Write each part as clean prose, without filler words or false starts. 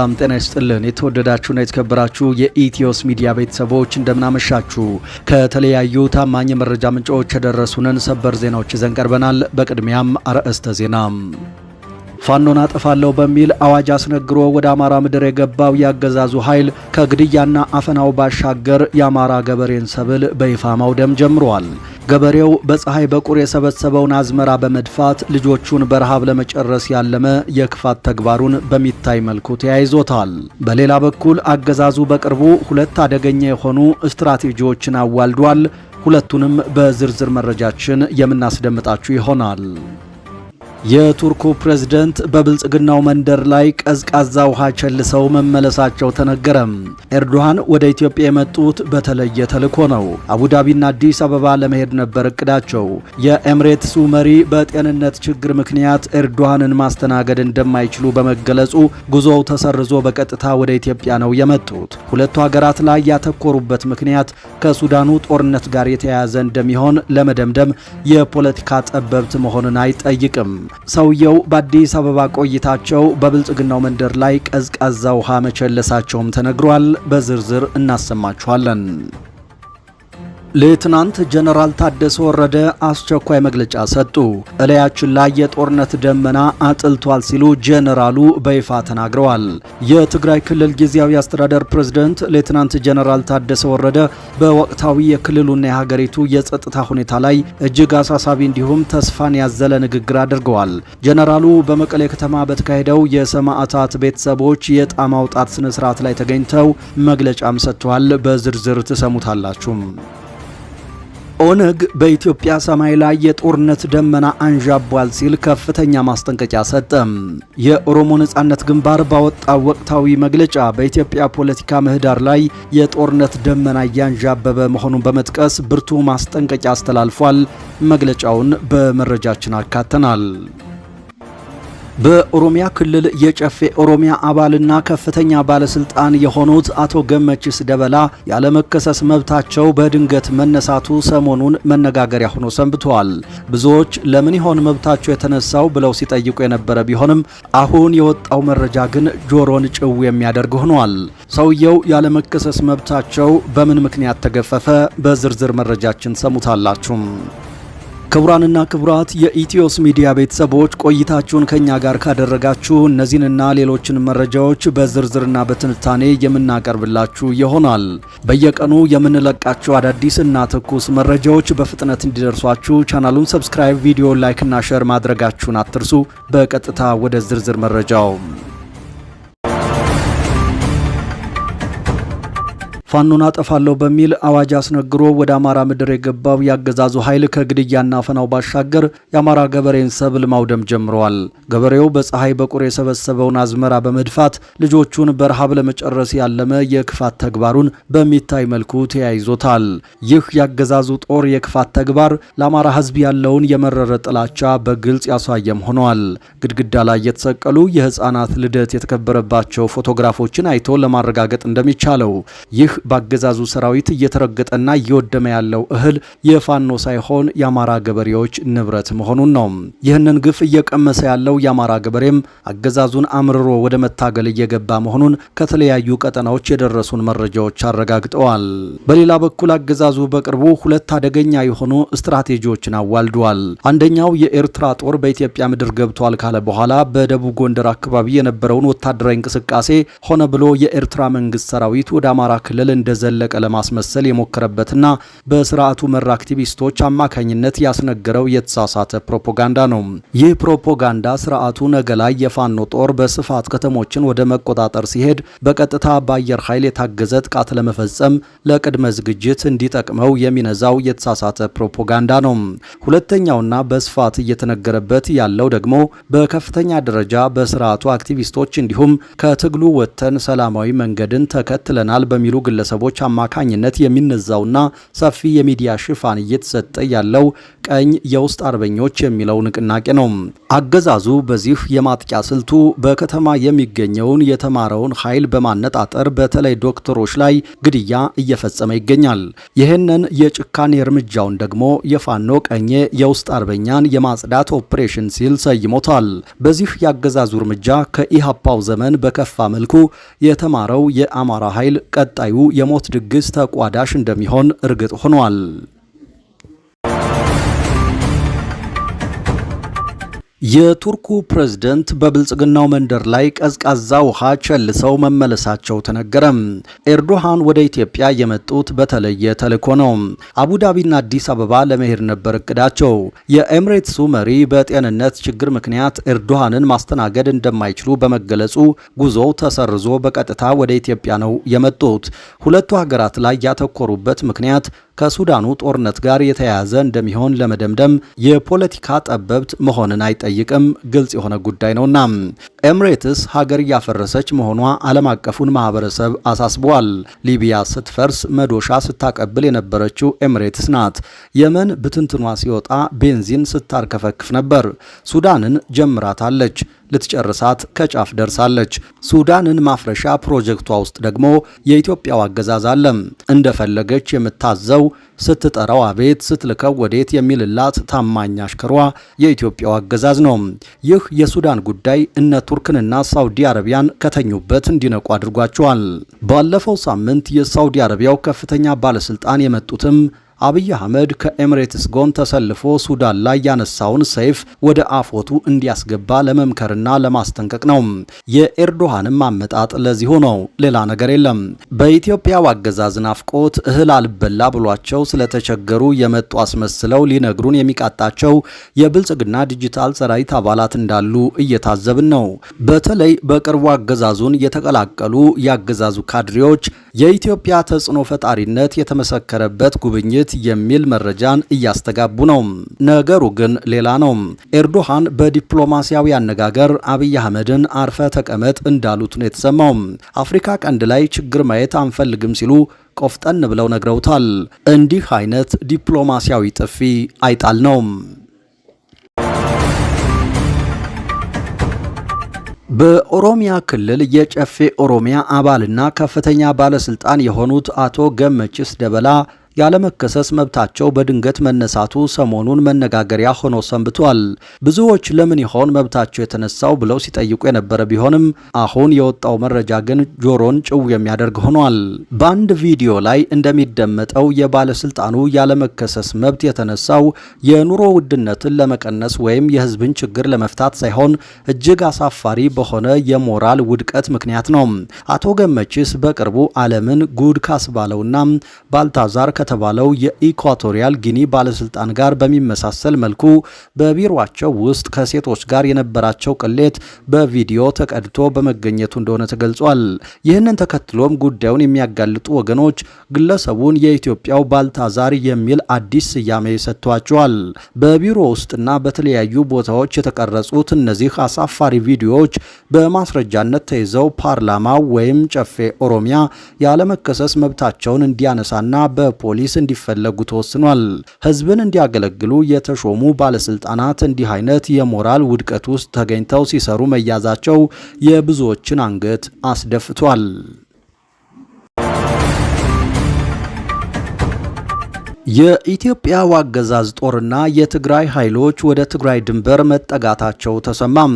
ጤና ይስጥልን የተወደዳችሁና የተከበራችሁ የኢትዮስ ሚዲያ ቤተሰቦች እንደምናመሻችሁ ከተለያዩ ታማኝ መረጃ ምንጮች የደረሱንን ሰበር ዜናዎች ይዘን ቀርበናል። በቅድሚያም አርዕስተ ዜና። ፋኖን አጠፋለሁ በሚል አዋጅ አስነግሮ ወደ አማራ ምድር የገባው ያገዛዙ ኃይል ከግድያና አፈናው ባሻገር የአማራ ገበሬን ሰብል በይፋ ማውደም ጀምሯል። ገበሬው በፀሐይ በቁር የሰበሰበውን አዝመራ በመድፋት ልጆቹን በረሃብ ለመጨረስ ያለመ የክፋት ተግባሩን በሚታይ መልኩ ተያይዞታል። በሌላ በኩል አገዛዙ በቅርቡ ሁለት አደገኛ የሆኑ ስትራቴጂዎችን አዋልዷል። ሁለቱንም በዝርዝር መረጃችን የምናስደምጣችሁ ይሆናል። የቱርኩ ፕሬዝዳንት በብልጽግናው መንደር ላይ ቀዝቃዛ ውሃ ቸልሰው መመለሳቸው ተነገረም። ኤርዶሃን ወደ ኢትዮጵያ የመጡት በተለየ ተልዕኮ ነው። አቡዳቢና አዲስ አበባ ለመሄድ ነበር እቅዳቸው። የኤምሬትሱ መሪ በጤንነት ችግር ምክንያት ኤርዶሃንን ማስተናገድ እንደማይችሉ በመገለጹ ጉዞው ተሰርዞ በቀጥታ ወደ ኢትዮጵያ ነው የመጡት። ሁለቱ ሀገራት ላይ ያተኮሩበት ምክንያት ከሱዳኑ ጦርነት ጋር የተያያዘ እንደሚሆን ለመደምደም የፖለቲካ ጠበብት መሆንን አይጠይቅም። ሰውየው በአዲስ አበባ ቆይታቸው በብልጽግናው መንደር ላይ ቀዝቃዛ ውሃ መቸለሳቸውም ተነግሯል። በዝርዝር እናሰማችኋለን። ሌትናንት ጀነራል ታደሰ ወረደ አስቸኳይ መግለጫ ሰጡ። እላያችን ላይ የጦርነት ደመና አጥልቷል ሲሉ ጀነራሉ በይፋ ተናግረዋል። የትግራይ ክልል ጊዜያዊ አስተዳደር ፕሬዝዳንት ሌትናንት ጀነራል ታደሰ ወረደ በወቅታዊ የክልሉና የሀገሪቱ የጸጥታ ሁኔታ ላይ እጅግ አሳሳቢ እንዲሁም ተስፋን ያዘለ ንግግር አድርገዋል። ጀነራሉ በመቀሌ ከተማ በተካሄደው የሰማዕታት ቤተሰቦች የዕጣ ማውጣት ስነ ስርዓት ላይ ተገኝተው መግለጫም ሰጥተዋል። በዝርዝር ትሰሙታላችሁ። ኦነግ በኢትዮጵያ ሰማይ ላይ የጦርነት ደመና አንዣቧል ሲል ከፍተኛ ማስጠንቀቂያ ሰጠ። የኦሮሞ ነጻነት ግንባር ባወጣው ወቅታዊ መግለጫ በኢትዮጵያ ፖለቲካ ምህዳር ላይ የጦርነት ደመና እያንዣበበ መሆኑን በመጥቀስ ብርቱ ማስጠንቀቂያ አስተላልፏል። መግለጫውን በመረጃችን አካተናል። በኦሮሚያ ክልል የጨፌ ኦሮሚያ አባልና ከፍተኛ ባለስልጣን የሆኑት አቶ ገመችስ ደበላ ያለመከሰስ መብታቸው በድንገት መነሳቱ ሰሞኑን መነጋገሪያ ሆኖ ሰንብተዋል። ብዙዎች ለምን ይሆን መብታቸው የተነሳው ብለው ሲጠይቁ የነበረ ቢሆንም አሁን የወጣው መረጃ ግን ጆሮን ጭው የሚያደርግ ሆኗል። ሰውየው ያለመከሰስ መብታቸው በምን ምክንያት ተገፈፈ? በዝርዝር መረጃችን ሰሙታላችሁ። ክቡራንና ክቡራት የኢትዮስ ሚዲያ ቤተሰቦች ቆይታችሁን ከኛ ጋር ካደረጋችሁ እነዚህንና ሌሎችን መረጃዎች በዝርዝርና በትንታኔ የምናቀርብላችሁ ይሆናል። በየቀኑ የምንለቃቸው አዳዲስና ትኩስ መረጃዎች በፍጥነት እንዲደርሷችሁ ቻናሉን ሰብስክራይብ፣ ቪዲዮ ላይክ እና ሼር ማድረጋችሁን አትርሱ። በቀጥታ ወደ ዝርዝር መረጃው። ፋኖን አጠፋለሁ በሚል አዋጅ አስነግሮ ወደ አማራ ምድር የገባው ያገዛዙ ኃይል ከግድያና አፈናው ባሻገር የአማራ ገበሬን ሰብል ማውደም ጀምረዋል። ገበሬው በፀሐይ በቁር የሰበሰበውን አዝመራ በመድፋት ልጆቹን በረሃብ ለመጨረስ ያለመ የክፋት ተግባሩን በሚታይ መልኩ ተያይዞታል። ይህ ያገዛዙ ጦር የክፋት ተግባር ለአማራ ሕዝብ ያለውን የመረረ ጥላቻ በግልጽ ያሳየም ሆኗል። ግድግዳ ላይ የተሰቀሉ የህፃናት ልደት የተከበረባቸው ፎቶግራፎችን አይቶ ለማረጋገጥ እንደሚቻለው ይህ በአገዛዙ ሰራዊት እየተረገጠና እየወደመ ያለው እህል የፋኖ ሳይሆን የአማራ ገበሬዎች ንብረት መሆኑን ነው። ይህንን ግፍ እየቀመሰ ያለው የአማራ ገበሬም አገዛዙን አምርሮ ወደ መታገል እየገባ መሆኑን ከተለያዩ ቀጠናዎች የደረሱን መረጃዎች አረጋግጠዋል። በሌላ በኩል አገዛዙ በቅርቡ ሁለት አደገኛ የሆኑ ስትራቴጂዎችን አዋልዷል። አንደኛው የኤርትራ ጦር በኢትዮጵያ ምድር ገብቷል ካለ በኋላ በደቡብ ጎንደር አካባቢ የነበረውን ወታደራዊ እንቅስቃሴ ሆነ ብሎ የኤርትራ መንግስት ሰራዊት ወደ አማራ ክልል እንደዘለቀ ለማስመሰል የሞከረበትና በስርዓቱ መር አክቲቪስቶች አማካኝነት ያስነገረው የተሳሳተ ፕሮፓጋንዳ ነው። ይህ ፕሮፓጋንዳ ስርዓቱ ነገ ላይ የፋኖ ጦር በስፋት ከተሞችን ወደ መቆጣጠር ሲሄድ በቀጥታ በአየር ኃይል የታገዘ ጥቃት ለመፈጸም ለቅድመ ዝግጅት እንዲጠቅመው የሚነዛው የተሳሳተ ፕሮፓጋንዳ ነው። ሁለተኛውና በስፋት እየተነገረበት ያለው ደግሞ በከፍተኛ ደረጃ በስርዓቱ አክቲቪስቶች እንዲሁም ከትግሉ ወጥተን ሰላማዊ መንገድን ተከትለናል በሚሉ ግለሰቦች አማካኝነት የሚነዛውና ሰፊ የሚዲያ ሽፋን እየተሰጠ ያለው ቀኝ የውስጥ አርበኞች የሚለው ንቅናቄ ነው። አገዛዙ በዚህ የማጥቂያ ስልቱ በከተማ የሚገኘውን የተማረውን ኃይል በማነጣጠር በተለይ ዶክተሮች ላይ ግድያ እየፈጸመ ይገኛል። ይህንን የጭካኔ እርምጃውን ደግሞ የፋኖ ቀኜ የውስጥ አርበኛን የማጽዳት ኦፕሬሽን ሲል ሰይሞታል። በዚህ የአገዛዙ እርምጃ ከኢሃፓው ዘመን በከፋ መልኩ የተማረው የአማራ ኃይል ቀጣዩ የሞት ድግስ ተቋዳሽ እንደሚሆን እርግጥ ሆኗል። የቱርኩ ፕሬዝደንት በብልጽግናው መንደር ላይ ቀዝቃዛ ውሃ ቸልሰው መመለሳቸው ተነገረ። ኤርዶሃን ወደ ኢትዮጵያ የመጡት በተለየ ተልዕኮ ነው። አቡዳቢና አዲስ አበባ ለመሄድ ነበር እቅዳቸው። የኤምሬትሱ መሪ በጤንነት ችግር ምክንያት ኤርዶሃንን ማስተናገድ እንደማይችሉ በመገለጹ ጉዞው ተሰርዞ በቀጥታ ወደ ኢትዮጵያ ነው የመጡት። ሁለቱ ሀገራት ላይ ያተኮሩበት ምክንያት ከሱዳኑ ጦርነት ጋር የተያያዘ እንደሚሆን ለመደምደም የፖለቲካ ጠበብት መሆንን አይጠይቅም፣ ግልጽ የሆነ ጉዳይ ነውና። ኤምሬትስ ሀገር እያፈረሰች መሆኗ ዓለም አቀፉን ማህበረሰብ አሳስቧል። ሊቢያ ስትፈርስ መዶሻ ስታቀብል የነበረችው ኤምሬትስ ናት። የመን ብትንትኗ ሲወጣ ቤንዚን ስታርከፈክፍ ነበር። ሱዳንን ጀምራታለች፣ ልትጨርሳት ከጫፍ ደርሳለች። ሱዳንን ማፍረሻ ፕሮጀክቷ ውስጥ ደግሞ የኢትዮጵያው አገዛዝ አለ። እንደፈለገች የምታዘው ስትጠራው አቤት ስትልከው ወዴት የሚልላት ታማኝ አሽከሯ የኢትዮጵያው አገዛዝ ነው። ይህ የሱዳን ጉዳይ እነ ቱርክንና ሳውዲ አረቢያን ከተኙበት እንዲነቁ አድርጓቸዋል። ባለፈው ሳምንት የሳውዲ አረቢያው ከፍተኛ ባለስልጣን የመጡትም አብይ አህመድ ከኤምሬትስ ጎን ተሰልፎ ሱዳን ላይ ያነሳውን ሰይፍ ወደ አፎቱ እንዲያስገባ ለመምከርና ለማስጠንቀቅ ነው። የኤርዶሃንም አመጣጥ ለዚሁ ነው፣ ሌላ ነገር የለም። በኢትዮጵያው አገዛዝ ናፍቆት እህል አልበላ ብሏቸው ስለተቸገሩ የመጡ አስመስለው ሊነግሩን የሚቃጣቸው የብልጽግና ዲጂታል ሰራዊት አባላት እንዳሉ እየታዘብን ነው። በተለይ በቅርቡ አገዛዙን የተቀላቀሉ የአገዛዙ ካድሬዎች የኢትዮጵያ ተጽዕኖ ፈጣሪነት የተመሰከረበት ጉብኝት የሚል መረጃን እያስተጋቡ ነው። ነገሩ ግን ሌላ ነው። ኤርዶሃን በዲፕሎማሲያዊ አነጋገር አብይ አህመድን አርፈ ተቀመጥ እንዳሉት ነው የተሰማው። አፍሪካ ቀንድ ላይ ችግር ማየት አንፈልግም ሲሉ ቆፍጠን ብለው ነግረውታል። እንዲህ አይነት ዲፕሎማሲያዊ ጥፊ አይጣል ነው። በኦሮሚያ ክልል የጨፌ ኦሮሚያ አባልና ከፍተኛ ባለስልጣን የሆኑት አቶ ገመችስ ደበላ ያለመከሰስ መብታቸው በድንገት መነሳቱ ሰሞኑን መነጋገሪያ ሆኖ ሰንብቷል። ብዙዎች ለምን ይሆን መብታቸው የተነሳው ብለው ሲጠይቁ የነበረ ቢሆንም አሁን የወጣው መረጃ ግን ጆሮን ጭው የሚያደርግ ሆኗል። በአንድ ቪዲዮ ላይ እንደሚደመጠው የባለስልጣኑ ያለመከሰስ መብት የተነሳው የኑሮ ውድነትን ለመቀነስ ወይም የሕዝብን ችግር ለመፍታት ሳይሆን እጅግ አሳፋሪ በሆነ የሞራል ውድቀት ምክንያት ነው። አቶ ገመችስ በቅርቡ ዓለምን ጉድ ካስባለውና ባልታዛር ከተባለው የኢኳቶሪያል ጊኒ ባለስልጣን ጋር በሚመሳሰል መልኩ በቢሮአቸው ውስጥ ከሴቶች ጋር የነበራቸው ቅሌት በቪዲዮ ተቀድቶ በመገኘቱ እንደሆነ ተገልጿል። ይህንን ተከትሎም ጉዳዩን የሚያጋልጡ ወገኖች ግለሰቡን የኢትዮጵያው ባልታዛር የሚል አዲስ ስያሜ ሰጥቷቸዋል። በቢሮ ውስጥና በተለያዩ ቦታዎች የተቀረጹት እነዚህ አሳፋሪ ቪዲዮዎች በማስረጃነት ተይዘው ፓርላማው ወይም ጨፌ ኦሮሚያ ያለመከሰስ መብታቸውን እንዲያነሳና በፖሊስ እንዲፈለጉ ተወስኗል። ህዝብን እንዲያገለግሉ የተሾሙ ባለስልጣናት እንዲህ አይነት የሞራል ውድቀት ውስጥ ተገኝተው ሲሰሩ መያዛቸው የብዙዎችን አንገት አስደፍቷል። የኢትዮጵያ አገዛዝ ጦርና የትግራይ ኃይሎች ወደ ትግራይ ድንበር መጠጋታቸው ተሰማም።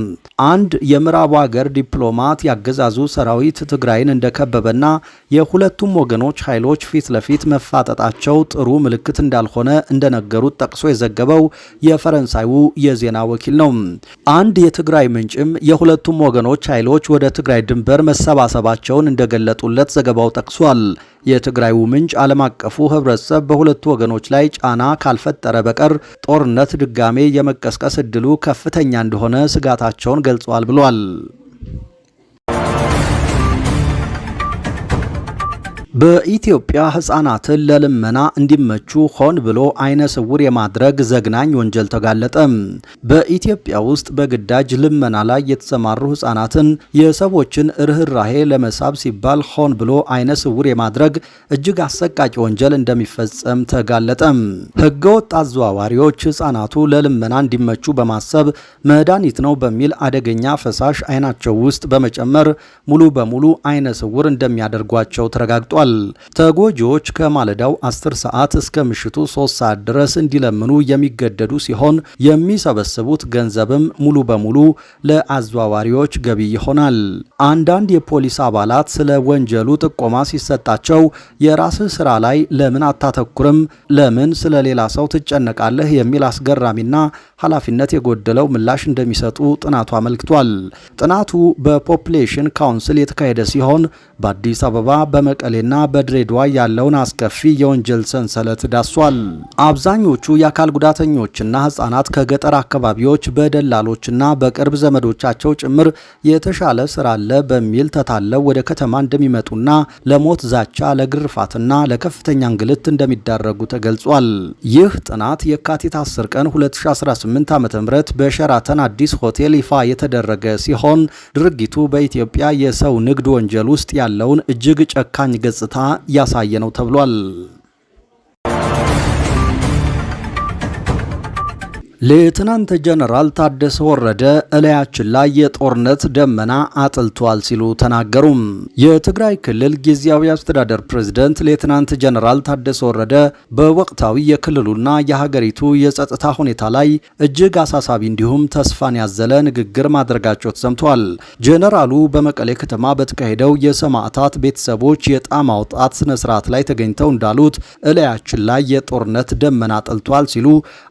አንድ የምዕራቡ ሀገር ዲፕሎማት ያገዛዙ ሰራዊት ትግራይን እንደከበበና የሁለቱም ወገኖች ኃይሎች ፊት ለፊት መፋጠጣቸው ጥሩ ምልክት እንዳልሆነ እንደነገሩት ጠቅሶ የዘገበው የፈረንሳዩ የዜና ወኪል ነው። አንድ የትግራይ ምንጭም የሁለቱም ወገኖች ኃይሎች ወደ ትግራይ ድንበር መሰባሰባቸውን እንደገለጡለት ዘገባው ጠቅሷል። የትግራዩ ምንጭ ዓለም አቀፉ ህብረተሰብ በሁለቱ ወገኖች ላይ ጫና ካልፈጠረ በቀር ጦርነት ድጋሜ የመቀስቀስ እድሉ ከፍተኛ እንደሆነ ስጋታቸውን ገልጸዋል ብሏል። በኢትዮጵያ ህጻናትን ለልመና እንዲመቹ ሆን ብሎ አይነ ስውር የማድረግ ዘግናኝ ወንጀል ተጋለጠ። በኢትዮጵያ ውስጥ በግዳጅ ልመና ላይ የተሰማሩ ህጻናትን የሰዎችን ርህራሄ ለመሳብ ሲባል ሆን ብሎ አይነ ስውር የማድረግ እጅግ አሰቃቂ ወንጀል እንደሚፈጸም ተጋለጠ። ህገወጥ አዘዋዋሪዎች ህጻናቱ ለልመና እንዲመቹ በማሰብ መድኃኒት ነው በሚል አደገኛ ፈሳሽ አይናቸው ውስጥ በመጨመር ሙሉ በሙሉ አይነ ስውር እንደሚያደርጓቸው ተረጋግጧል። ተጎጂዎች ከማለዳው 10 ሰዓት እስከ ምሽቱ 3 ሰዓት ድረስ እንዲለምኑ የሚገደዱ ሲሆን የሚሰበስቡት ገንዘብም ሙሉ በሙሉ ለአዘዋዋሪዎች ገቢ ይሆናል። አንዳንድ የፖሊስ አባላት ስለ ወንጀሉ ጥቆማ ሲሰጣቸው የራስህ ስራ ላይ ለምን አታተኩርም? ለምን ስለ ሌላ ሰው ትጨነቃለህ? የሚል አስገራሚና ኃላፊነት የጎደለው ምላሽ እንደሚሰጡ ጥናቱ አመልክቷል። ጥናቱ በፖፑሌሽን ካውንስል የተካሄደ ሲሆን በአዲስ አበባ በመቀሌና በድሬዳዋ ያለውን አስከፊ የወንጀል ሰንሰለት ዳሷል። አብዛኞቹ የአካል ጉዳተኞችና ህጻናት ከገጠር አካባቢዎች በደላሎችና በቅርብ ዘመዶቻቸው ጭምር የተሻለ ስራ አለ በሚል ተታለው ወደ ከተማ እንደሚመጡና ለሞት ዛቻ፣ ለግርፋትና ለከፍተኛ እንግልት እንደሚዳረጉ ተገልጿል። ይህ ጥናት የካቲት 10 ቀን 2018 ዓ.ም በሸራተን አዲስ ሆቴል ይፋ የተደረገ ሲሆን ድርጊቱ በኢትዮጵያ የሰው ንግድ ወንጀል ውስጥ ያለውን እጅግ ጨካኝ ገጽታ ያሳየ ነው ተብሏል። ሌተናንት ጀነራል ታደሰ ወረደ እላያችን ላይ የጦርነት ደመና አጥልቷል ሲሉ ተናገሩ። የትግራይ ክልል ጊዜያዊ አስተዳደር ፕሬዝዳንት ሌተናንት ጀነራል ታደሰ ወረደ በወቅታዊ የክልሉና የሀገሪቱ የጸጥታ ሁኔታ ላይ እጅግ አሳሳቢ እንዲሁም ተስፋን ያዘለ ንግግር ማድረጋቸው ተሰምቷል። ጀነራሉ በመቀሌ ከተማ በተካሄደው የሰማዕታት ቤተሰቦች የዕጣ ማውጣት ስነ ስርዓት ላይ ተገኝተው እንዳሉት እላያችን ላይ የጦርነት ደመና አጥልቷል ሲሉ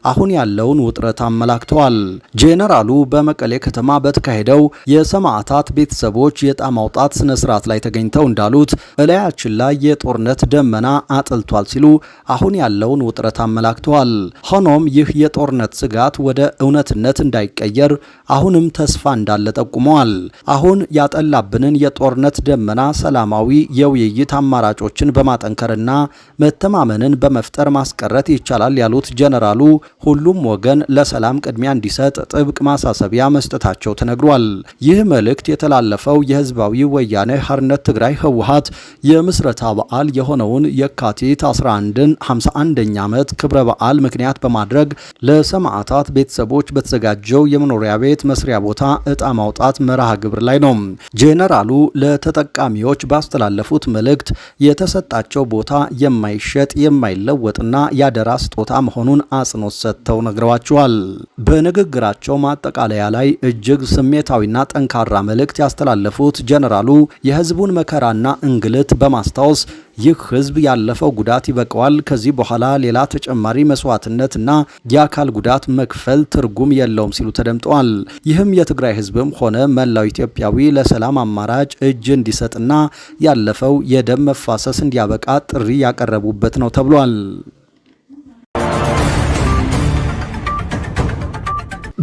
አሁን ያለውን ውጥረት አመላክተዋል። ጄኔራሉ በመቀሌ ከተማ በተካሄደው የሰማዕታት ቤተሰቦች የዕጣ ማውጣት ስነ ስርዓት ላይ ተገኝተው እንዳሉት እላያችን ላይ የጦርነት ደመና አጥልቷል ሲሉ አሁን ያለውን ውጥረት አመላክተዋል። ሆኖም ይህ የጦርነት ስጋት ወደ እውነትነት እንዳይቀየር አሁንም ተስፋ እንዳለ ጠቁመዋል። አሁን ያጠላብንን የጦርነት ደመና ሰላማዊ የውይይት አማራጮችን በማጠንከርና መተማመንን በመፍጠር ማስቀረት ይቻላል ያሉት ጄኔራሉ ሁሉም ወገን ለሰላም ቅድሚያ እንዲሰጥ ጥብቅ ማሳሰቢያ መስጠታቸው ተነግሯል። ይህ መልእክት የተላለፈው የህዝባዊ ወያኔ ሓርነት ትግራይ ህወሓት የምስረታ በዓል የሆነውን የካቲት 11ን 51ኛ ዓመት ክብረ በዓል ምክንያት በማድረግ ለሰማዕታት ቤተሰቦች በተዘጋጀው የመኖሪያ ቤት መስሪያ ቦታ ዕጣ ማውጣት መርሃ ግብር ላይ ነው። ጄኔራሉ ለተጠቃሚዎች ባስተላለፉት መልእክት የተሰጣቸው ቦታ የማይሸጥ የማይለወጥና ያደራ ስጦታ መሆኑን አጽንኦት ሰጥተው ነግረዋቸዋል። በንግግራቸው ማጠቃለያ ላይ እጅግ ስሜታዊና ጠንካራ መልእክት ያስተላለፉት ጄኔራሉ የህዝቡን መከራና እንግልት በማስታወስ ይህ ህዝብ ያለፈው ጉዳት ይበቃዋል፣ ከዚህ በኋላ ሌላ ተጨማሪ መስዋዕትነትና የአካል ጉዳት መክፈል ትርጉም የለውም ሲሉ ተደምጠዋል። ይህም የትግራይ ህዝብም ሆነ መላው ኢትዮጵያዊ ለሰላም አማራጭ እጅ እንዲሰጥና ያለፈው የደም መፋሰስ እንዲያበቃ ጥሪ ያቀረቡበት ነው ተብሏል።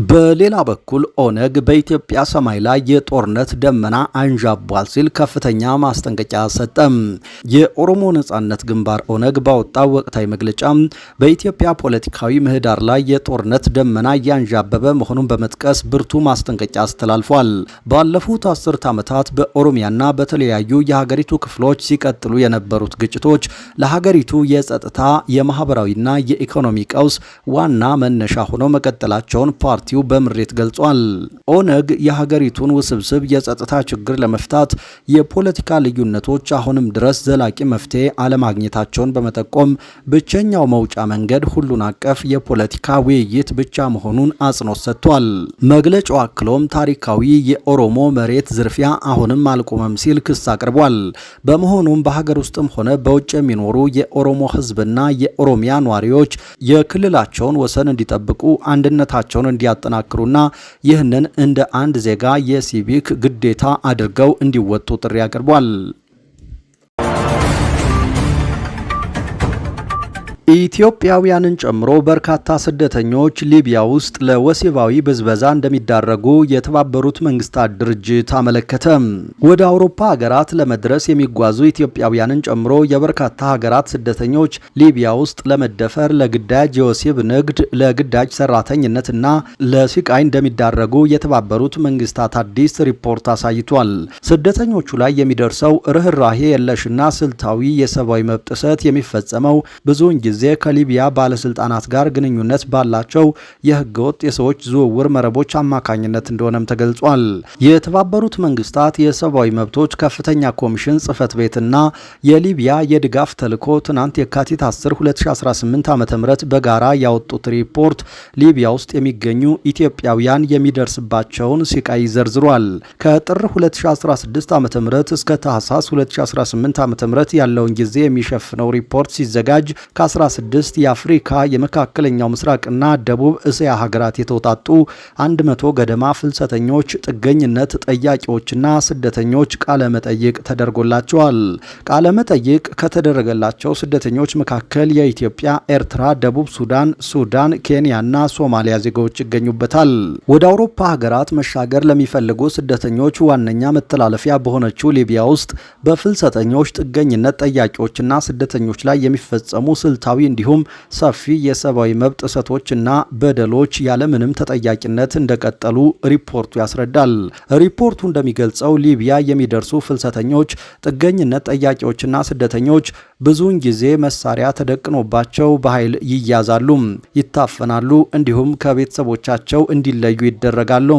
በሌላ በኩል ኦነግ በኢትዮጵያ ሰማይ ላይ የጦርነት ደመና አንዣቧል ሲል ከፍተኛ ማስጠንቀቂያ ሰጠም። የኦሮሞ ነጻነት ግንባር ኦነግ ባወጣው ወቅታዊ መግለጫ በኢትዮጵያ ፖለቲካዊ ምህዳር ላይ የጦርነት ደመና እያንዣበበ መሆኑን በመጥቀስ ብርቱ ማስጠንቀቂያ አስተላልፏል። ባለፉት 10 ዓመታት በኦሮሚያና በተለያዩ የሀገሪቱ ክፍሎች ሲቀጥሉ የነበሩት ግጭቶች ለሀገሪቱ የጸጥታ የማህበራዊና የኢኮኖሚ ቀውስ ዋና መነሻ ሆነው መቀጠላቸውን ፓርቲው በምሬት ገልጿል። ኦነግ የሀገሪቱን ውስብስብ የጸጥታ ችግር ለመፍታት የፖለቲካ ልዩነቶች አሁንም ድረስ ዘላቂ መፍትሄ አለማግኘታቸውን በመጠቆም ብቸኛው መውጫ መንገድ ሁሉን አቀፍ የፖለቲካ ውይይት ብቻ መሆኑን አጽንኦት ሰጥቷል። መግለጫው አክሎም ታሪካዊ የኦሮሞ መሬት ዝርፊያ አሁንም አልቆመም ሲል ክስ አቅርቧል። በመሆኑም በሀገር ውስጥም ሆነ በውጭ የሚኖሩ የኦሮሞ ህዝብና የኦሮሚያ ነዋሪዎች የክልላቸውን ወሰን እንዲጠብቁ አንድነታቸውን እንዲያጠናክሩና ይህንን እንደ አንድ ዜጋ የሲቪክ ግዴታ አድርገው እንዲወጡ ጥሪ አቅርቧል። ኢትዮጵያውያንን ጨምሮ በርካታ ስደተኞች ሊቢያ ውስጥ ለወሲባዊ ብዝበዛ እንደሚዳረጉ የተባበሩት መንግስታት ድርጅት አመለከተ። ወደ አውሮፓ ሀገራት ለመድረስ የሚጓዙ ኢትዮጵያውያንን ጨምሮ የበርካታ ሀገራት ስደተኞች ሊቢያ ውስጥ ለመደፈር፣ ለግዳጅ የወሲብ ንግድ፣ ለግዳጅ ሰራተኝነትና ለስቃይ እንደሚዳረጉ የተባበሩት መንግስታት አዲስ ሪፖርት አሳይቷል። ስደተኞቹ ላይ የሚደርሰው ርህራሄ የለሽና ስልታዊ የሰብአዊ መብት ጥሰት የሚፈጸመው ብዙውን ጊዜ ከሊቢያ ባለስልጣናት ጋር ግንኙነት ባላቸው የህገወጥ የሰዎች ዝውውር መረቦች አማካኝነት እንደሆነም ተገልጿል። የተባበሩት መንግስታት የሰብአዊ መብቶች ከፍተኛ ኮሚሽን ጽህፈት ቤትና የሊቢያ የድጋፍ ተልዕኮ ትናንት የካቲት 10 2018 ዓ.ም በጋራ ያወጡት ሪፖርት ሊቢያ ውስጥ የሚገኙ ኢትዮጵያውያን የሚደርስባቸውን ስቃይ ዘርዝሯል። ከጥር 2016 ዓ.ም እስከ ታህሳስ 2018 ዓ.ም ያለውን ጊዜ የሚሸፍነው ሪፖርት ሲዘጋጅ ከ16 የአፍሪካ የመካከለኛው ምስራቅና ደቡብ እስያ ሀገራት የተውጣጡ 100 ገደማ ፍልሰተኞች፣ ጥገኝነት ጠያቂዎችና ስደተኞች ቃለ መጠይቅ ተደርጎላቸዋል። ቃለ መጠይቅ ከተደረገላቸው ስደተኞች መካከል የኢትዮጵያ፣ ኤርትራ፣ ደቡብ ሱዳን፣ ኬንያና ሶማሊያ ዜጎች ይገኙበታል። ወደ አውሮፓ ሀገራት መሻገር ለሚፈልጉ ስደተኞች ዋነኛ መተላለፊያ በሆነችው ሊቢያ ውስጥ በፍልሰተኞች፣ ጥገኝነት ጠያቂዎችና ስደተኞች ላይ የሚፈጸሙ ስልታዊ እንዲሁም ሰፊ የሰብአዊ መብት ጥሰቶችና በደሎች ያለምንም ተጠያቂነት እንደቀጠሉ ሪፖርቱ ያስረዳል። ሪፖርቱ እንደሚገልጸው ሊቢያ የሚደርሱ ፍልሰተኞች፣ ጥገኝነት ጠያቂዎችና ስደተኞች ብዙውን ጊዜ መሳሪያ ተደቅኖባቸው በኃይል ይያዛሉ፣ ይታፈናሉ፣ እንዲሁም ከቤተሰቦቻቸው እንዲለዩ ይደረጋሉ።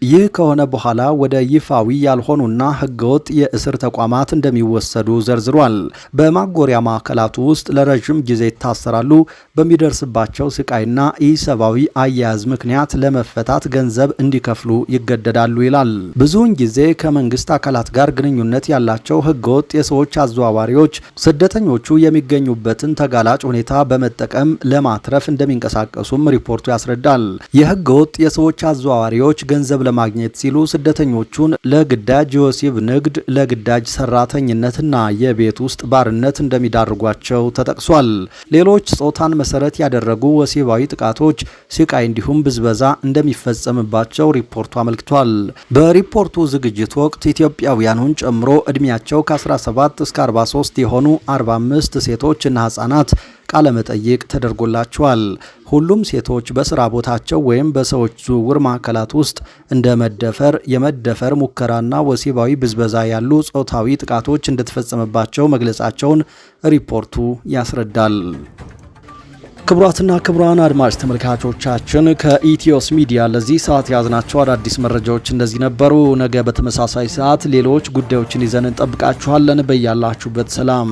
ይህ ከሆነ በኋላ ወደ ይፋዊ ያልሆኑና ህገወጥ የእስር ተቋማት እንደሚወሰዱ ዘርዝሯል። በማጎሪያ ማዕከላቱ ውስጥ ለረጅም ጊዜ ይታሰራሉ። በሚደርስባቸው ስቃይና ኢሰብአዊ አያያዝ ምክንያት ለመፈታት ገንዘብ እንዲከፍሉ ይገደዳሉ ይላል። ብዙውን ጊዜ ከመንግስት አካላት ጋር ግንኙነት ያላቸው ህገወጥ የሰዎች አዘዋዋሪዎች ስደተኞቹ የሚገኙበትን ተጋላጭ ሁኔታ በመጠቀም ለማትረፍ እንደሚንቀሳቀሱም ሪፖርቱ ያስረዳል። የህገወጥ የሰዎች አዘዋዋሪዎች ገንዘብ ለማግኘት ሲሉ ስደተኞቹን ለግዳጅ የወሲብ ንግድ፣ ለግዳጅ ሰራተኝነትና የቤት ውስጥ ባርነት እንደሚዳርጓቸው ተጠቅሷል። ሌሎች ጾታን መሰረት ያደረጉ ወሲባዊ ጥቃቶች፣ ስቃይ እንዲሁም ብዝበዛ እንደሚፈጸምባቸው ሪፖርቱ አመልክቷል። በሪፖርቱ ዝግጅት ወቅት ኢትዮጵያውያኑን ጨምሮ እድሜያቸው ከ17 እስከ 43 የሆኑ 45 ሴቶች እና ህጻናት ቃለ መጠይቅ ተደርጎላቸዋል። ሁሉም ሴቶች በስራ ቦታቸው ወይም በሰዎች ዝውውር ማዕከላት ውስጥ እንደ መደፈር፣ የመደፈር ሙከራና ወሲባዊ ብዝበዛ ያሉ ጾታዊ ጥቃቶች እንደተፈጸመባቸው መግለጻቸውን ሪፖርቱ ያስረዳል። ክቡራትና ክቡራን አድማጭ ተመልካቾቻችን ከኢትዮስ ሚዲያ ለዚህ ሰዓት ያዝናቸው አዳዲስ መረጃዎች እንደዚህ ነበሩ። ነገ በተመሳሳይ ሰዓት ሌሎች ጉዳዮችን ይዘን እንጠብቃችኋለን። በያላችሁበት ሰላም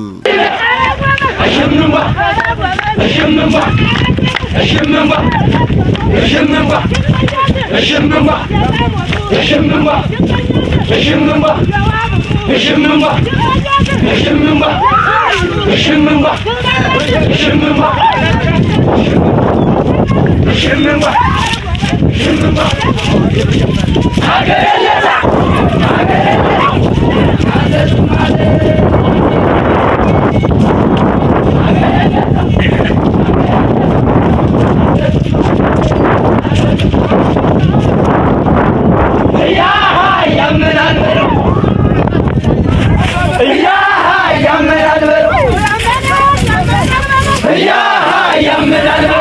Yeah,